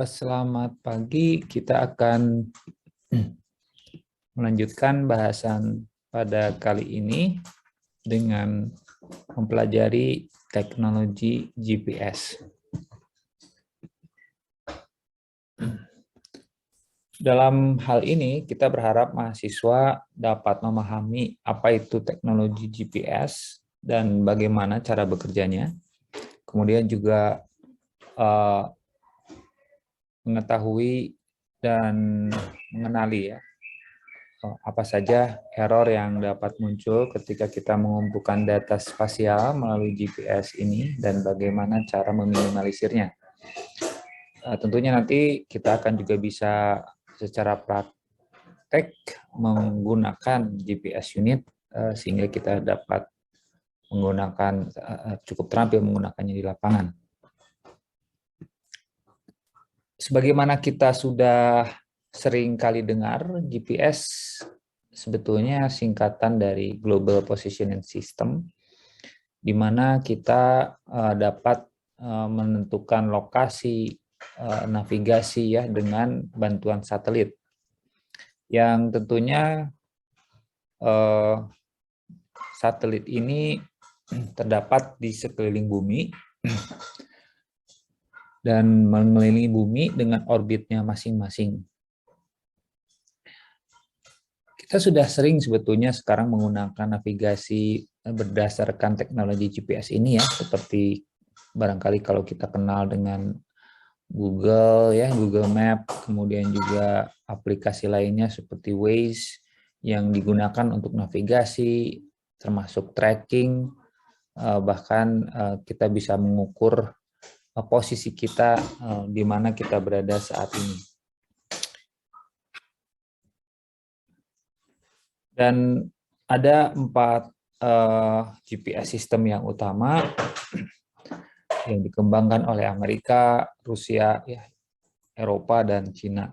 Selamat pagi, kita akan melanjutkan bahasan pada kali ini dengan mempelajari teknologi GPS. Dalam hal ini, kita berharap mahasiswa dapat memahami apa itu teknologi GPS dan bagaimana cara bekerjanya. Kemudian juga mengetahui dan mengenali apa saja error yang dapat muncul ketika kita mengumpulkan data spasial melalui GPS ini dan bagaimana cara meminimalisirnya. Tentunya nanti kita akan juga bisa secara praktek menggunakan GPS unit sehingga kita dapat menggunakan cukup terampil menggunakannya di lapangan. Sebagaimana kita sudah sering kali dengar, GPS sebetulnya singkatan dari Global Positioning System, di mana kita dapat menentukan lokasi navigasi ya dengan bantuan satelit, yang tentunya satelit ini terdapat di sekeliling bumi dan mengelilingi bumi dengan orbitnya masing-masing. Kita sudah sering sebetulnya sekarang menggunakan navigasi berdasarkan teknologi GPS ini ya, seperti barangkali kalau kita kenal dengan Google ya, Google Map, kemudian juga aplikasi lainnya seperti Waze yang digunakan untuk navigasi, termasuk tracking, bahkan kita bisa mengukur posisi kita di mana kita berada saat ini. Dan ada 4 GPS sistem yang utama yang dikembangkan oleh Amerika, Rusia, ya, Eropa, dan Cina.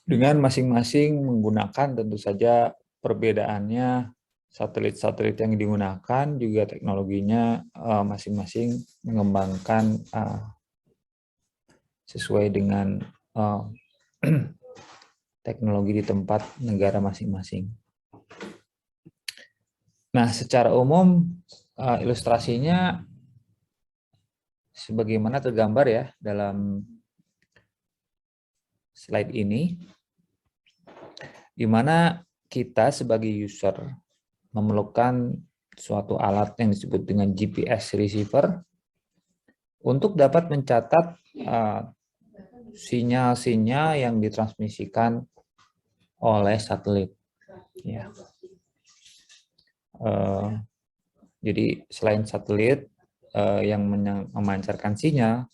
Dengan masing-masing menggunakan tentu saja perbedaannya, satelit-satelit yang digunakan juga teknologinya masing-masing mengembangkan sesuai dengan teknologi di tempat negara masing-masing. Nah, secara umum ilustrasinya sebagaimana tergambar ya dalam slide ini, di mana kita sebagai user memerlukan suatu alat yang disebut dengan GPS receiver untuk dapat mencatat sinyal-sinyal yang ditransmisikan oleh satelit. Ya. Jadi selain satelit yang memancarkan sinyal,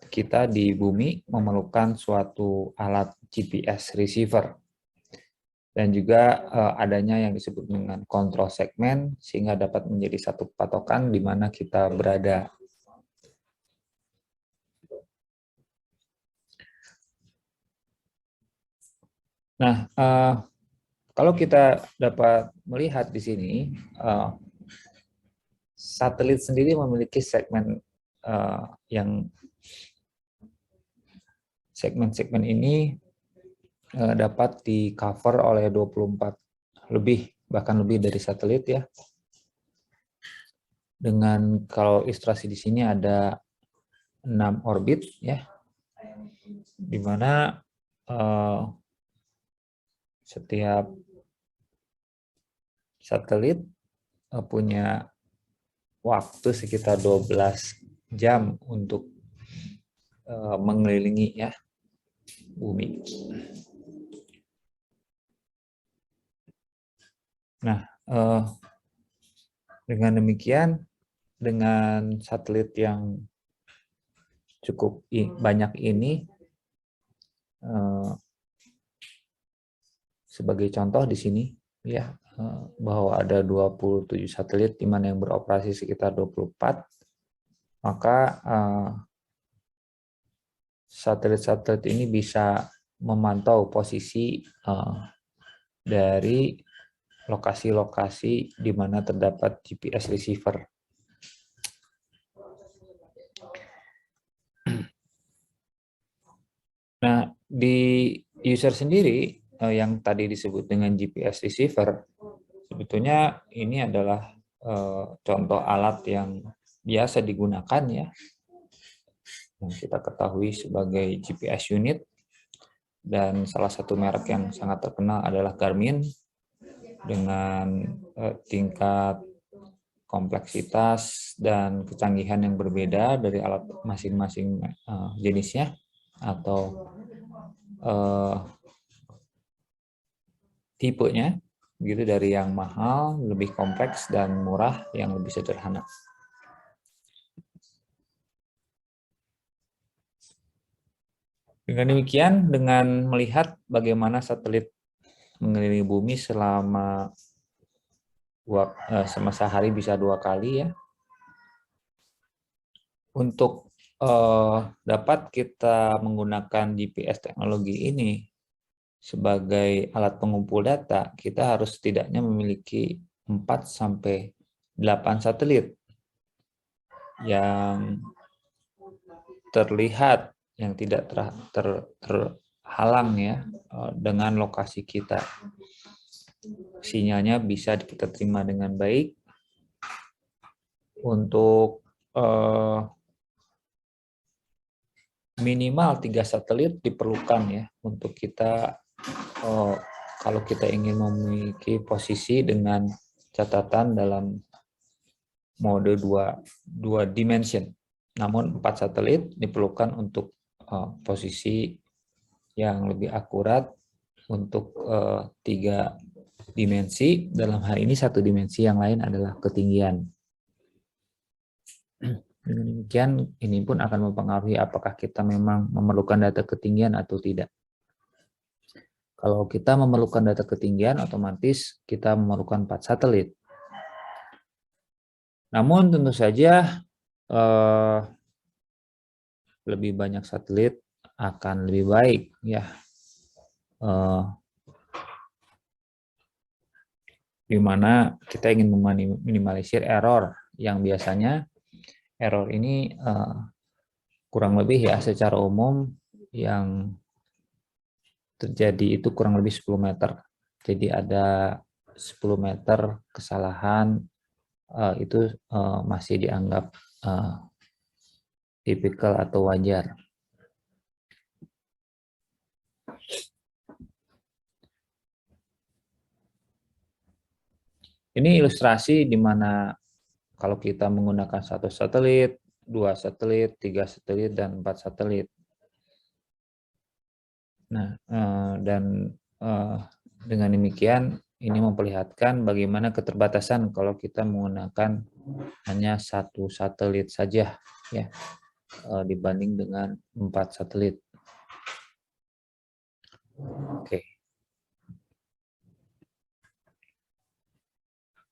kita di bumi memerlukan suatu alat GPS receiver. Dan juga adanya yang disebut dengan control segment, sehingga dapat menjadi satu patokan di mana kita berada. Nah, kalau kita dapat melihat di sini, satelit sendiri memiliki segmen yang segmen-segmen ini dapat di cover oleh 24 lebih, bahkan lebih dari satelit ya. Dengan kalau ilustrasi di sini ada 6 orbit ya, di mana setiap satelit punya waktu sekitar 12 jam untuk mengelilingi ya bumi. Nah, dengan demikian, dengan satelit yang cukup banyak ini, sebagai contoh di sini ya, bahwa ada 27 satelit di mana yang beroperasi sekitar 24, maka satelit-satelit ini bisa memantau posisi dari lokasi-lokasi di mana terdapat GPS receiver. Nah, di user sendiri yang tadi disebut dengan GPS receiver, sebetulnya ini adalah contoh alat yang biasa digunakan ya, yang kita ketahui sebagai GPS unit, dan salah satu merek yang sangat terkenal adalah Garmin dengan tingkat kompleksitas dan kecanggihan yang berbeda dari alat masing-masing jenisnya atau tipenya, gitu, dari yang mahal, lebih kompleks, dan murah yang lebih sederhana. Dengan demikian, dengan melihat bagaimana satelit mengelilingi bumi selama sehari bisa 2 kali ya, untuk dapat kita menggunakan GPS teknologi ini sebagai alat pengumpul data, kita harus setidaknya memiliki 4-8 satelit yang terlihat, yang tidak terhalang ya dengan lokasi kita. Sinyalnya bisa kita terima dengan baik. Untuk minimal 3 satelit diperlukan ya untuk kita kalau kita ingin memiliki posisi dengan catatan dalam mode dua dimension. Namun 4 satelit diperlukan untuk posisi yang lebih akurat untuk 3 dimensi. Dalam hal ini 1 dimensi, yang lain adalah ketinggian. Dengan demikian, ini pun akan mempengaruhi apakah kita memang memerlukan data ketinggian atau tidak. Kalau kita memerlukan data ketinggian, otomatis kita memerlukan 4 satelit. Namun tentu saja lebih banyak satelit akan lebih baik ya. Di mana kita ingin meminimalisir error, yang biasanya error ini kurang lebih ya secara umum yang terjadi itu kurang lebih 10 meter. Jadi ada 10 meter kesalahan itu masih dianggap tipikal atau wajar. Ini ilustrasi di mana kalau kita menggunakan 1 satelit, 2 satelit, 3 satelit, dan 4 satelit. Nah, dan dengan demikian ini memperlihatkan bagaimana keterbatasan kalau kita menggunakan hanya 1 satelit saja ya, dibanding dengan 4 satelit. Oke.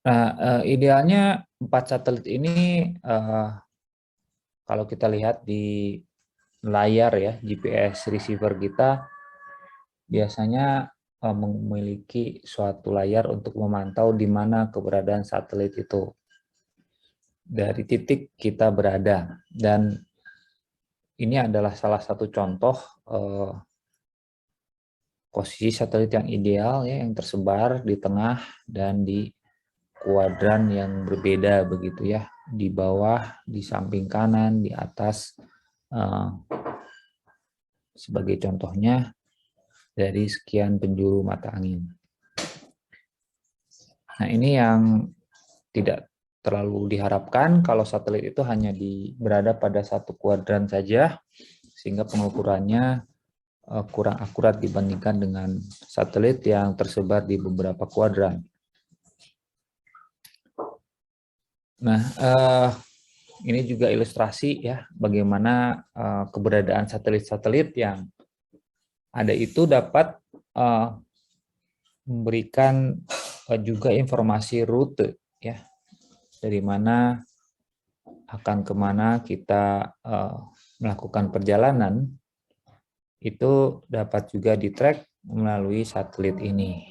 Nah, idealnya 4 satelit ini kalau kita lihat di layar ya, GPS receiver kita biasanya memiliki suatu layar untuk memantau di mana keberadaan satelit itu dari titik kita berada. Dan ini adalah salah satu contoh posisi satelit yang ideal ya, yang tersebar di tengah dan di kuadran yang berbeda begitu ya, di bawah, di samping kanan, di atas, sebagai contohnya dari sekian penjuru mata angin. Nah, ini yang tidak terlalu diharapkan kalau satelit itu hanya berada pada 1 kuadran saja, sehingga pengukurannya kurang akurat dibandingkan dengan satelit yang tersebar di beberapa kuadran. Nah, ini juga ilustrasi ya bagaimana keberadaan satelit-satelit yang ada itu dapat memberikan juga informasi rute ya, dari mana akan kemana kita melakukan perjalanan, itu dapat juga di-track melalui satelit ini.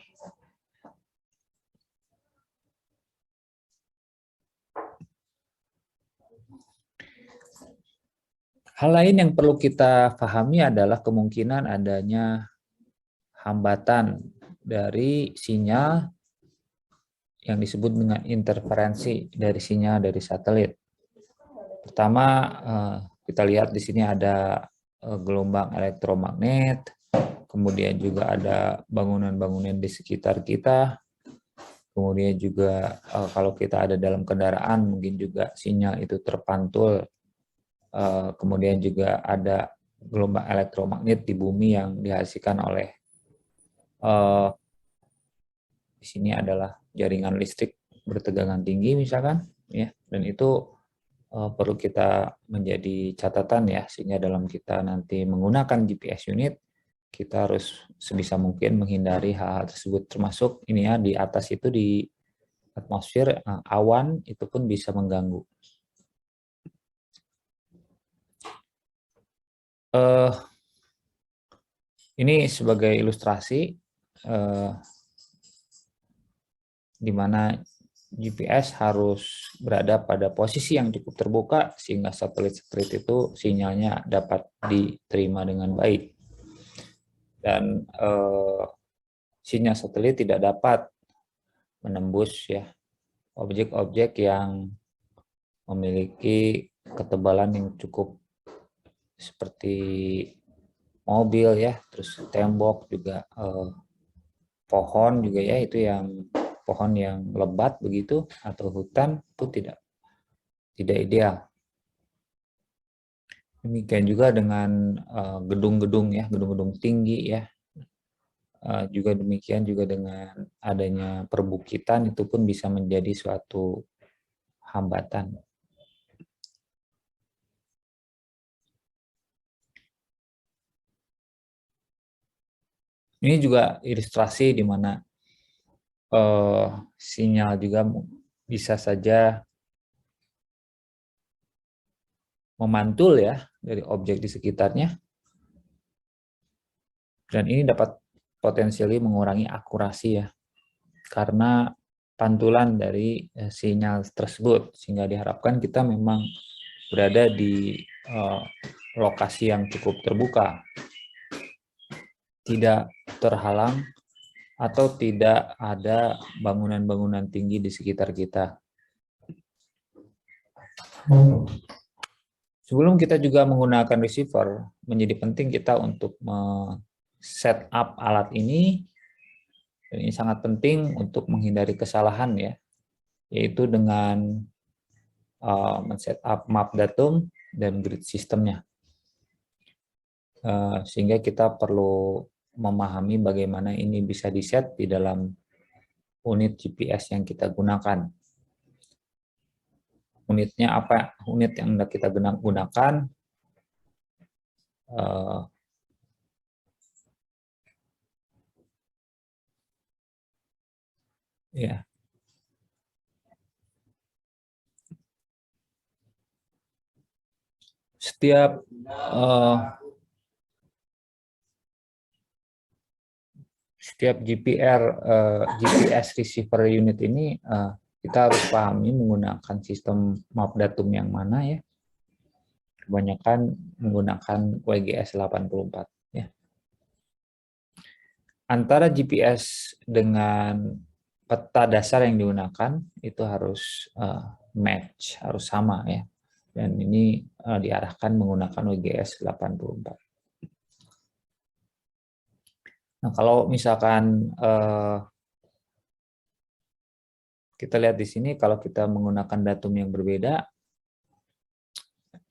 Hal lain yang perlu kita pahami adalah kemungkinan adanya hambatan dari sinyal yang disebut dengan interferensi dari sinyal dari satelit. Pertama, kita lihat di sini ada gelombang elektromagnet, kemudian juga ada bangunan-bangunan di sekitar kita, kemudian juga kalau kita ada dalam kendaraan mungkin juga sinyal itu terpantul, kemudian juga ada gelombang elektromagnet di bumi yang dihasilkan oleh di sini adalah jaringan listrik bertegangan tinggi misalkan, ya, dan itu perlu kita menjadi catatan ya, sehingga dalam kita nanti menggunakan GPS unit kita harus sebisa mungkin menghindari hal-hal tersebut, termasuk ini ya, di atas itu di atmosfer awan itu pun bisa mengganggu. Ini sebagai ilustrasi di mana GPS harus berada pada posisi yang cukup terbuka sehingga satelit-satelit itu sinyalnya dapat diterima dengan baik. Dan sinyal satelit tidak dapat menembus ya objek-objek yang memiliki ketebalan yang cukup seperti mobil ya, terus tembok juga, pohon juga ya, itu yang pohon yang lebat begitu atau hutan itu tidak ideal. Demikian juga dengan gedung-gedung ya, gedung-gedung tinggi ya. Juga demikian juga dengan adanya perbukitan itu pun bisa menjadi suatu hambatan. Ini juga ilustrasi di mana sinyal juga bisa saja memantul ya dari objek di sekitarnya, dan ini dapat potensial mengurangi akurasi ya karena pantulan dari sinyal tersebut, sehingga diharapkan kita memang berada di lokasi yang cukup terbuka, tidak terhalang atau tidak ada bangunan-bangunan tinggi di sekitar kita. Sebelum kita juga menggunakan receiver, menjadi penting kita untuk set up alat ini, dan ini sangat penting untuk menghindari kesalahan ya, yaitu dengan men-set up map datum dan grid sistemnya. Sehingga kita perlu memahami bagaimana ini bisa di-set di dalam unit GPS yang kita gunakan. Unitnya apa? Unit yang kita gunakan ya. Setiap GPS receiver unit ini kita harus pahami menggunakan sistem map datum yang mana ya. Kebanyakan menggunakan WGS 84 ya. Antara GPS dengan peta dasar yang digunakan itu harus match, harus sama ya. Dan ini diarahkan menggunakan WGS 84. Nah, kalau misalkan kita lihat di sini, kalau kita menggunakan datum yang berbeda,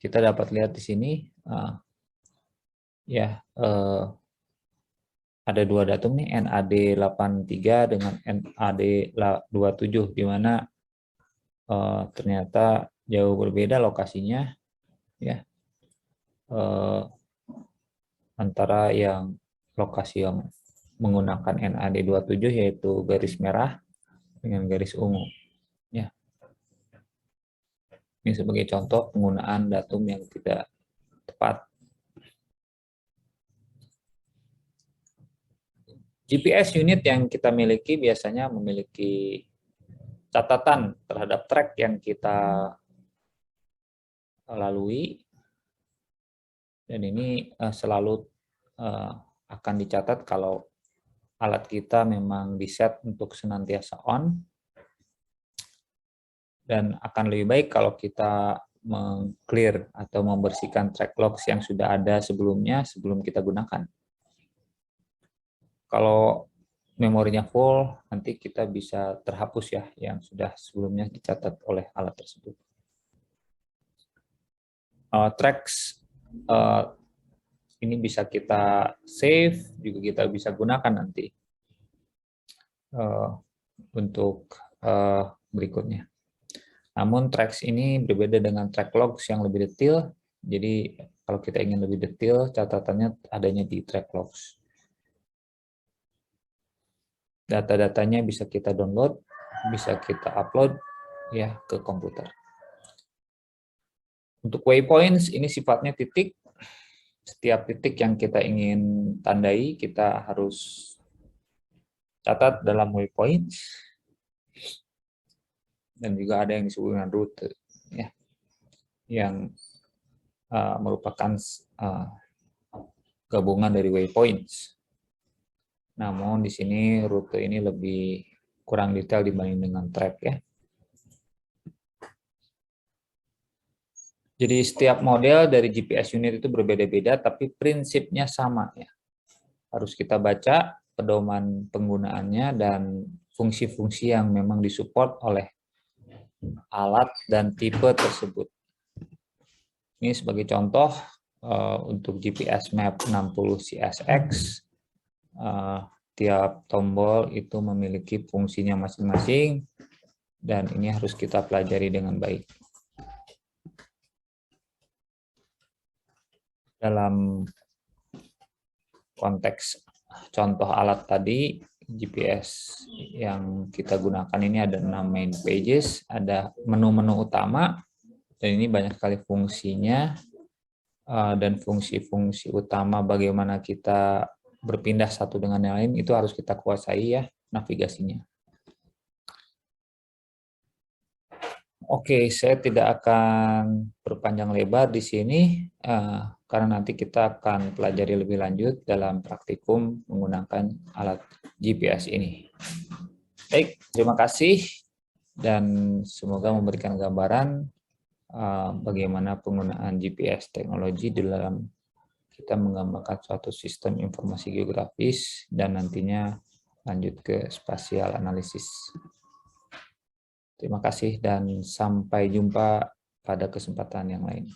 kita dapat lihat di sini ya ada dua datum nih, NAD 83 dengan NAD 27, di mana ternyata jauh berbeda lokasinya ya, antara yang lokasi yang menggunakan NAD 27 yaitu garis merah dengan garis ungu ya. Ini sebagai contoh penggunaan datum yang tidak tepat. GPS unit yang kita miliki biasanya memiliki catatan terhadap track yang kita lalui, Dan ini selalu akan dicatat kalau alat kita memang di-set untuk senantiasa on, dan akan lebih baik kalau kita meng-clear atau membersihkan track logs yang sudah ada sebelumnya sebelum kita gunakan. Kalau memorinya full, nanti kita bisa terhapus ya yang sudah sebelumnya dicatat oleh alat tersebut. Tracks ini bisa kita save, juga kita bisa gunakan nanti untuk berikutnya. Namun tracks ini berbeda dengan track logs yang lebih detail. Jadi kalau kita ingin lebih detail, catatannya adanya di track logs. Data-datanya bisa kita download, bisa kita upload ya ke komputer. Untuk waypoints ini sifatnya titik. Setiap titik yang kita ingin tandai kita harus catat dalam waypoints. Dan juga ada yang disebut dengan rute ya, yang merupakan gabungan dari waypoints. Namun di sini rute ini lebih kurang detail dibanding dengan track ya. Jadi setiap model dari GPS unit itu berbeda-beda, tapi prinsipnya sama ya. Harus kita baca pedoman penggunaannya dan fungsi-fungsi yang memang disupport oleh alat dan tipe tersebut. Ini sebagai contoh untuk GPS Map 60 CSX, tiap tombol itu memiliki fungsinya masing-masing dan ini harus kita pelajari dengan baik. Dalam konteks contoh alat tadi, GPS yang kita gunakan ini ada 6 main pages, ada menu-menu utama, dan ini banyak sekali fungsinya, dan fungsi-fungsi utama bagaimana kita berpindah satu dengan yang lain itu harus kita kuasai ya navigasinya. Oke, saya tidak akan berpanjang lebar di sini karena nanti kita akan pelajari lebih lanjut dalam praktikum menggunakan alat GPS ini. Baik, terima kasih dan semoga memberikan gambaran bagaimana penggunaan GPS teknologi dalam kita menggambarkan suatu sistem informasi geografis dan nantinya lanjut ke spasial analisis. Terima kasih dan sampai jumpa pada kesempatan yang lain.